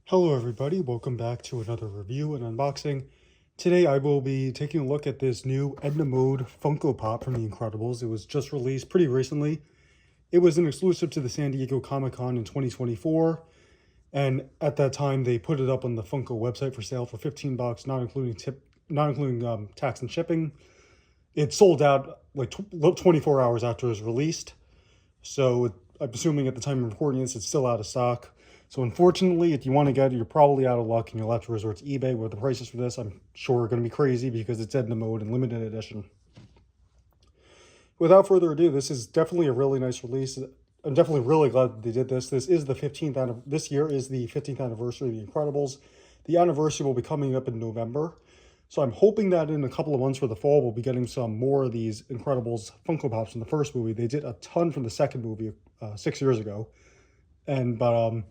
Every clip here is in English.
Hello everybody, welcome back to another review and unboxing. Today I will be taking a look at this new Edna Mode Funko Pop from The Incredibles. It was just released pretty recently. It was an exclusive to the San Diego Comic-Con in 2024, and at that time they put it up on the Funko website for sale for 15 bucks, not including tax and shipping. It sold out like 24 hours after it was released, so I'm assuming at the time of recording this it's still out of stock. So unfortunately, if you want to get it, you're probably out of luck and you'll have to resort to eBay, where the prices for this, I'm sure, are going to be crazy because it's Edna Mode and limited edition. Without further ado, this is definitely a really nice release. I'm definitely really glad that they did this. This year is the 15th anniversary of The Incredibles. The anniversary will be coming up in November. So I'm hoping that in a couple of months for the fall, we'll be getting some more of these Incredibles Funko Pops from the first movie. They did a ton from the second movie 6 years ago. But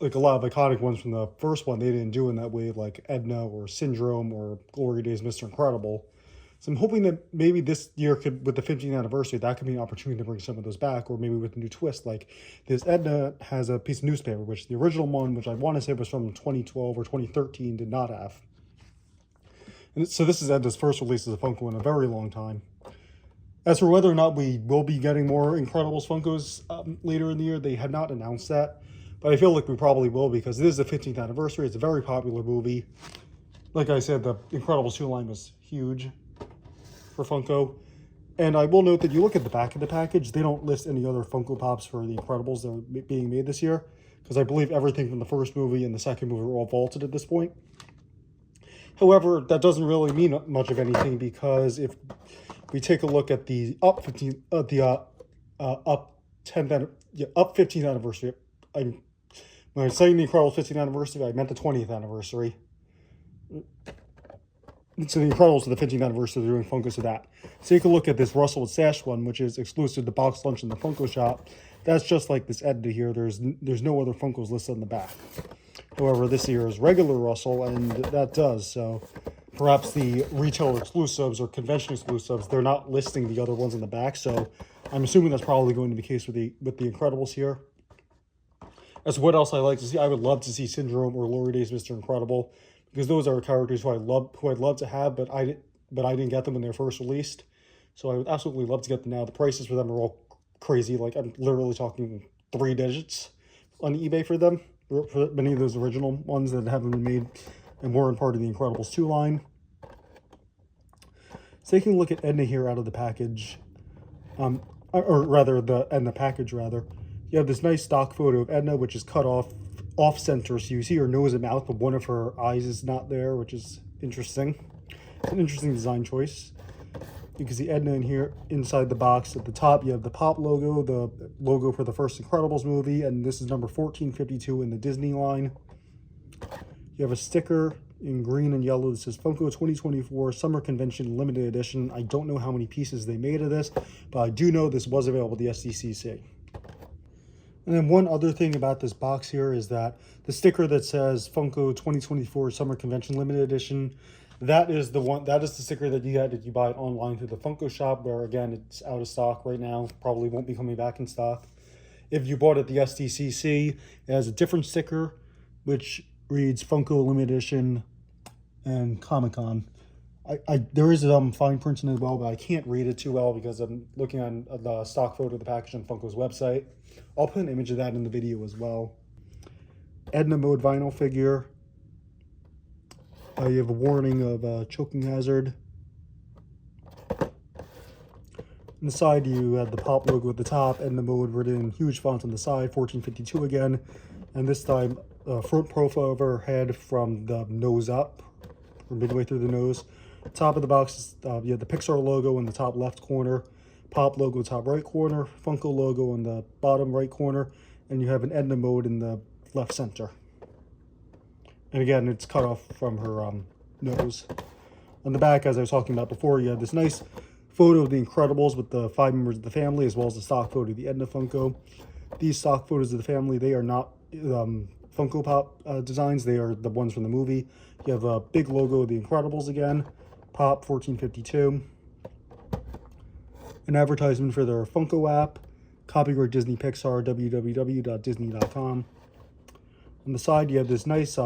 like a lot of iconic ones from the first one, they didn't do in that way, like Edna or Syndrome or Glory Days Mr. Incredible. So I'm hoping that maybe this year could, with the 15th anniversary, that could be an opportunity to bring some of those back, or maybe with a new twist. Like this Edna has a piece of newspaper, which the original one, which I want to say was from 2012 or 2013, did not have. And so this is Edna's first release as a Funko in a very long time. As for whether or not we will be getting more Incredibles Funkos later in the year, they had not announced that. But I feel like we probably will, because it is the 15th anniversary. It's a very popular movie. Like I said, the Incredibles 2 line was huge for Funko. And I will note that you look at the back of the package, they don't list any other Funko Pops for the Incredibles that are being made this year, because I believe everything from the first movie and the second movie are all vaulted at this point. However, that doesn't really mean much of anything, because if we take a look at the up 15th anniversary, when I was saying the Incredibles 15th anniversary, I meant the 20th anniversary. So the Incredibles are the 15th anniversary, they're doing Funkos of that. So take a look at this Russell with Sash one, which is exclusive to Box Lunch in the Funko shop. That's just like this Edna here. There's no other Funkos listed on the back. However, this here is regular Russell, and that does. So perhaps the retail exclusives or convention exclusives, they're not listing the other ones in the back. So I'm assuming that's probably going to be the case with the Incredibles here. As what else I like to see, I would love to see Syndrome or Glory Days Mr. Incredible, because those are characters who I'd love to have, but I didn't get them when they were first released. So I would absolutely love to get them now. The prices for them are all crazy. Like, I'm literally talking 3 digits on eBay for them, for many of those original ones that haven't been made and weren't part of the Incredibles 2 line. So taking a look at Edna here out of the package, or rather the Edna package rather. You have this nice stock photo of Edna, which is cut off center, so you see her nose and mouth, but one of her eyes is not there, which is interesting. It's an interesting design choice. You can see Edna in here inside the box. At the top, you have the Pop logo, the logo for the first Incredibles movie, and this is number 1452 in the Disney line. You have a sticker in green and yellow that says Funko 2024 Summer Convention Limited Edition. I don't know how many pieces they made of this, but I do know this was available at the SDCC. And then one other thing about this box here is that the sticker that says Funko 2024 Summer Convention Limited Edition, that is the sticker that you get if you buy it online through the Funko shop, where again, it's out of stock right now, probably won't be coming back in stock. If you bought it at the SDCC, it has a different sticker, which reads Funko Limited Edition and Comic-Con. There is fine print in it as well, but I can't read it too well because I'm looking on the stock photo of the package on Funko's website. I'll put an image of that in the video as well. Edna Mode vinyl figure. You have a warning of choking hazard. On the side, you have the Pop logo at the top, Edna Mode written in huge font on the side, 1452 again. And this time, front profile of her head from the nose up, or midway through the nose. Top of the box, you have the Pixar logo in the top left corner, Pop logo top right corner, Funko logo in the bottom right corner, and you have an Edna Mode in the left center. And again, it's cut off from her nose. On the back, as I was talking about before, you have this nice photo of the Incredibles with the 5 members of the family, as well as the stock photo of the Edna Funko. These stock photos of the family, they are not Funko Pop designs, they are the ones from the movie. You have a big logo of the Incredibles again, Pop 1452. An advertisement for their Funko app, copyright Disney Pixar, www.disney.com. On the side, you have this nice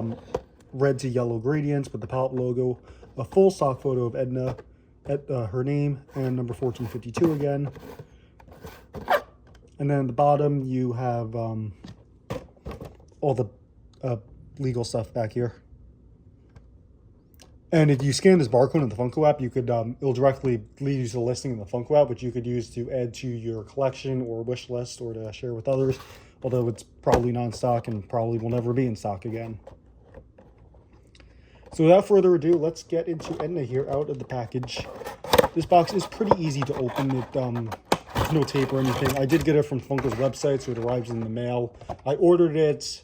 red to yellow gradients with the Pop logo, a full stock photo of Edna, her name, and number 1452 again. And then at the bottom, you have all the legal stuff back here. And if you scan this barcode in the Funko app, you could it'll directly lead you to the listing in the Funko app, which you could use to add to your collection or wish list or to share with others, although it's probably not in stock and probably will never be in stock again. So without further ado, let's get into Edna here out of the package. This box is pretty easy to open. There's no tape or anything. I did get it from Funko's website, so it arrives in the mail. I ordered it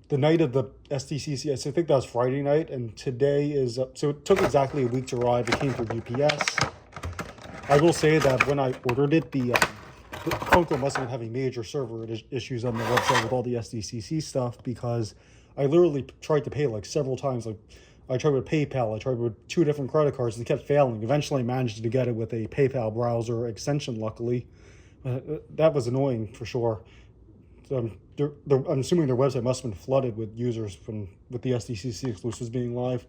the night of the SDCC, so I think that was Friday night, and today is, so it took exactly a week to arrive. It came through UPS. I will say that when I ordered it, the Funko must have been having major server issues on the website with all the SDCC stuff, because I literally tried to pay like several times. Like I tried with PayPal, I tried with 2 different credit cards, and it kept failing. Eventually I managed to get it with a PayPal browser extension, luckily. That was annoying for sure. So I'm assuming their website must have been flooded with users with the SDCC exclusives being live.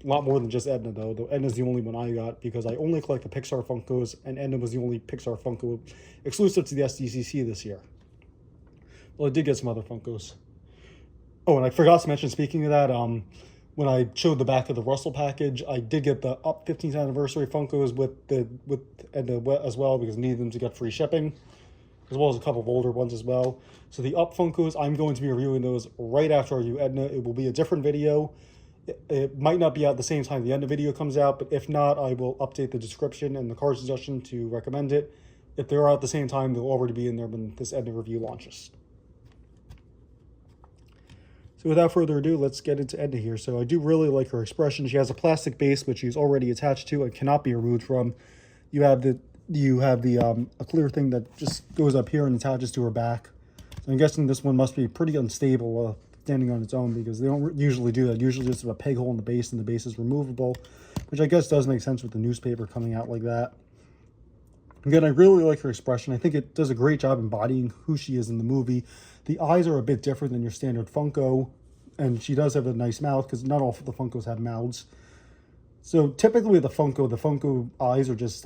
A lot more than just Edna, though Edna's the only one I got, because I only collect the Pixar Funkos, and Edna was the only Pixar Funko exclusive to the SDCC this year. Well, I did get some other Funkos. Oh, and I forgot to mention, speaking of that, when I showed the back of the Russell package, I did get the Up 15th anniversary Funkos with Edna as well, because I needed them to get free shipping, as well as a couple of older ones as well. So the Up Funkos, I'm going to be reviewing those right after I review Edna. It will be a different video. It might not be out at the same time the Edna video comes out, but if not, I will update the description and the card suggestion to recommend it. If they're out at the same time, they'll already be in there when this Edna review launches. So without further ado, let's get into Edna here. So I do really like her expression. She has a plastic base, which she's already attached to and cannot be removed from. You have a clear thing that just goes up here and attaches to her back. So I'm guessing this one must be pretty unstable standing on its own, because they don't usually do that. Usually just have a peg hole in the base, and the base is removable, which I guess does make sense with the newspaper coming out like that. Again, I really like her expression. I think it does a great job embodying who she is in the movie. The eyes are a bit different than your standard Funko, and she does have a nice mouth, because not all the Funkos have mouths. So typically with the Funko eyes are just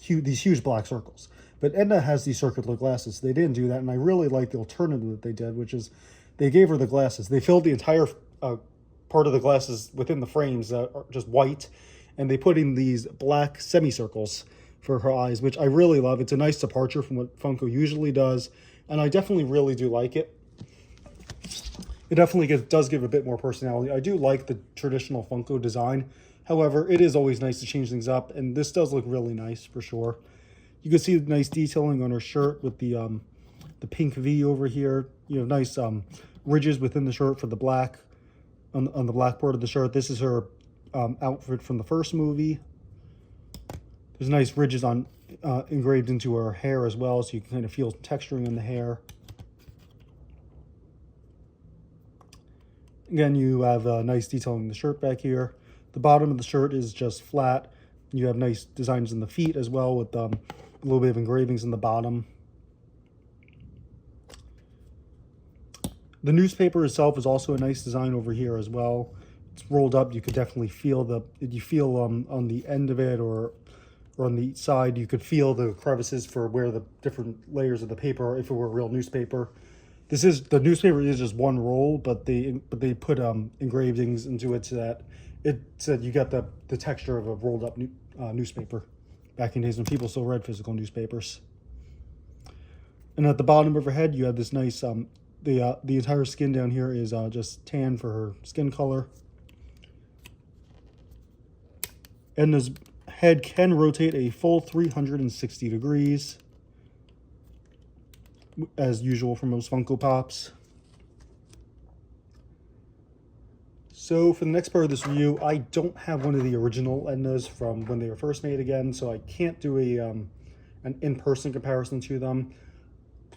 these huge black circles. But Edna has these circular glasses. They didn't do that, and I really like the alternative that they did, which is they gave her the glasses. They filled the entire part of the glasses within the frames that are just white, and they put in these black semicircles for her eyes, which I really love. It's a nice departure from what Funko usually does, and I definitely really do like it. It definitely does give a bit more personality. I do like the traditional Funko design. However, it is always nice to change things up, and this does look really nice for sure. You can see the nice detailing on her shirt with the pink V over here. You have nice ridges within the shirt for the black, on the black part of the shirt. This is her outfit from the first movie. There's nice ridges engraved into her hair as well, so you can kind of feel texturing in the hair. Again, you have nice detailing in the shirt back here. The bottom of the shirt is just flat. You have nice designs in the feet as well, with a little bit of engravings in the bottom. The newspaper itself is also a nice design over here as well. It's rolled up. You could definitely feel on the end of it or on the side, you could feel the crevices for where the different layers of the paper are if it were a real newspaper. The newspaper is just one roll, but they put engravings into it so that you get the texture of a rolled up newspaper back in days when people still read physical newspapers. And at the bottom of her head, you have this nice the entire skin down here is just tan for her skin color. Edna's head can rotate a full 360 degrees, as usual for most Funko Pops. So for the next part of this review, I don't have one of the original Ednas from when they were first made again, so I can't do an in-person comparison to them.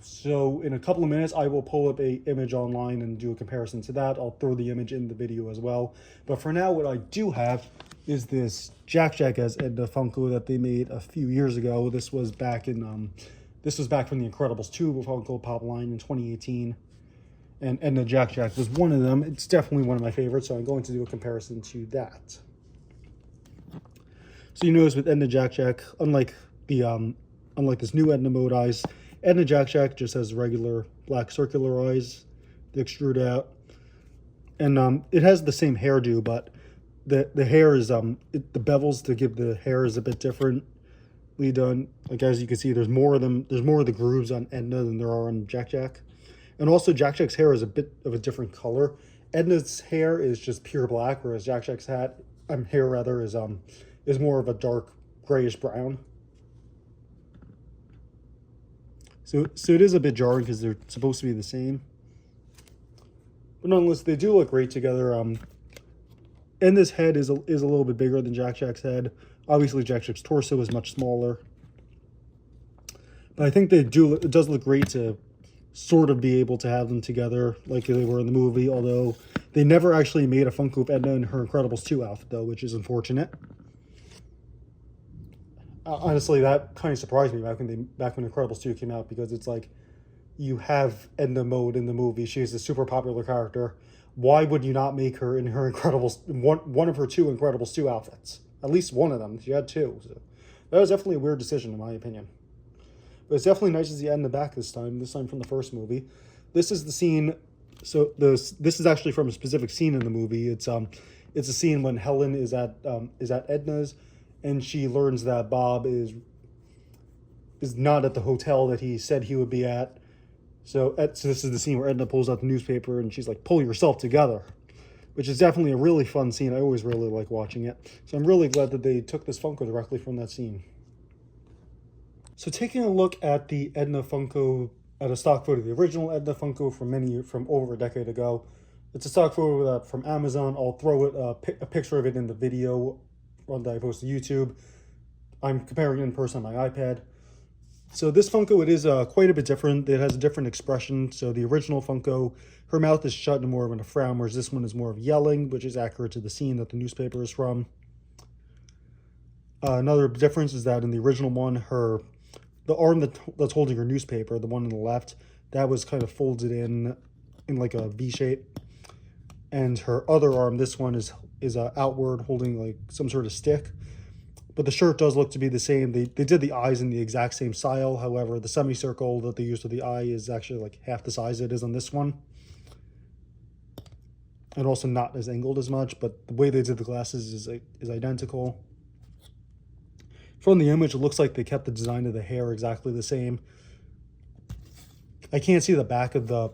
So in a couple of minutes, I will pull up an image online and do a comparison to that. I'll throw the image in the video as well. But for now, what I do have is this Jack-Jack as Edna Funko that they made a few years ago. This was back in from the Incredibles 2 Funko Pop line in 2018. and Edna Jack-Jack was one of them. It's definitely one of my favorites, so I'm going to do a comparison to that. So you notice with Edna Jack-Jack, unlike this new Edna mode eyes, Edna Jack-Jack just has regular black circular eyes. They extrude out, and it has the same hairdo, but the hair is the bevels to give the hair is a bit differently done. Like as you can see, there's more of them. There's more of the grooves on Edna than there are on Jack-Jack, and also Jack-Jack's hair is a bit of a different color. Edna's hair is just pure black, whereas Jack-Jack's hair rather is more of a dark grayish brown. So it is a bit jarring because they're supposed to be the same. But nonetheless, they do look great together. And this head is a little bit bigger than Jack-Jack's head. Obviously, Jack-Jack's torso is much smaller. But I think it does look great to sort of be able to have them together like they were in the movie, although they never actually made a Funko of Edna in her Incredibles 2 outfit, though, which is unfortunate. Honestly, that kind of surprised me back when Incredibles 2 came out, because it's like, you have Edna Mode in the movie. She's a super popular character. Why would you not make her in her Incredibles, one of her 2 Incredibles 2 outfits? At least one of them. She had 2. So that was definitely a weird decision, in my opinion. But it's definitely nice to see Edna back this time from the first movie. This is the scene. So this is actually from a specific scene in the movie. It's a scene when Helen is at Edna's, and she learns that Bob is not at the hotel that he said he would be at. So this is the scene where Edna pulls out the newspaper and she's like, "Pull yourself together," which is definitely a really fun scene. I always really like watching it. So I'm really glad that they took this Funko directly from that scene. So taking a look at the Edna Funko, at a stock photo, the original Edna Funko from over a decade ago. It's a stock photo from Amazon. I'll throw a picture of it in the video that I post to YouTube. I'm comparing it in person on my iPad. So this Funko, it is quite a bit different. It has a different expression. So the original Funko, her mouth is shut and more of in a frown, whereas this one is more of yelling, which is accurate to the scene that the newspaper is from. Another difference is that in the original one, the arm that's holding her newspaper, the one on the left, that was kind of folded in like a V shape. And her other arm, this one is outward, holding like some sort of stick. But the shirt does look to be the same. They did the eyes in the exact same style. However, the semicircle that they used for the eye is actually like half the size it is on this one. And also not as angled as much, but the way they did the glasses is identical. From the image, it looks like they kept the design of the hair exactly the same. I can't see the back of the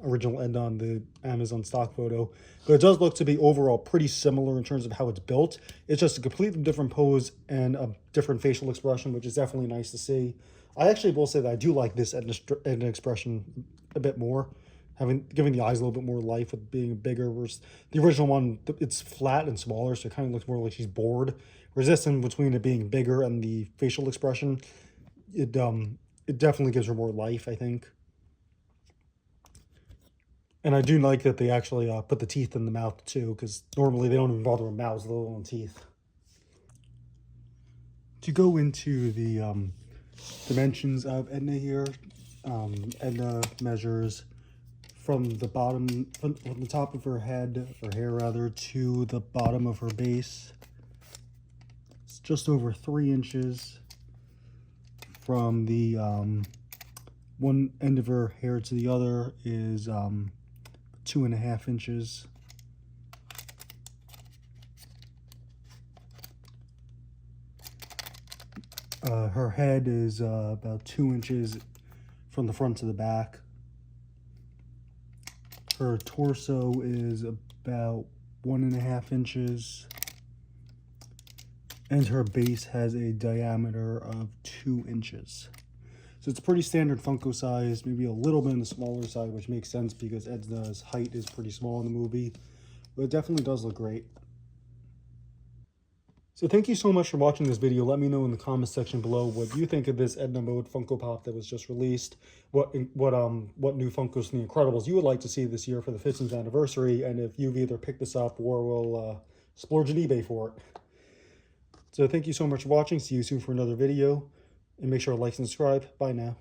original Edna on the Amazon stock photo, but it does look to be overall pretty similar in terms of how it's built. It's just a completely different pose and a different facial expression, which is definitely nice to see. I actually will say that I do like this Edna expression a bit more, giving the eyes a little bit more life with being bigger, whereas the original one, it's flat and smaller, so it kind of looks more like she's bored. Whereas this, in between it being bigger and the facial expression, it definitely gives her more life, I think. And I do like that they actually put the teeth in the mouth too, because normally they don't even bother with mouths, let alone teeth. To go into the dimensions of Edna here, Edna measures from the top of her head, or hair rather, to the bottom of her base. It's just over 3 inches. From the one end of her hair to the other is 2.5 inches. Her head is about 2 inches from the front to the back. Her torso is about 1.5 inches. And her base has a diameter of 2 inches. So it's a pretty standard Funko size, maybe a little bit on the smaller side, which makes sense because Edna's height is pretty small in the movie. But it definitely does look great. So thank you so much for watching this video. Let me know in the comments section below what you think of this Edna Mode Funko Pop that was just released. What new Funkos from The Incredibles you would like to see this year for the 15th anniversary, and if you've either picked this up or will splurge on eBay for it. So thank you so much for watching. See you soon for another video. And make sure to like and subscribe. Bye now.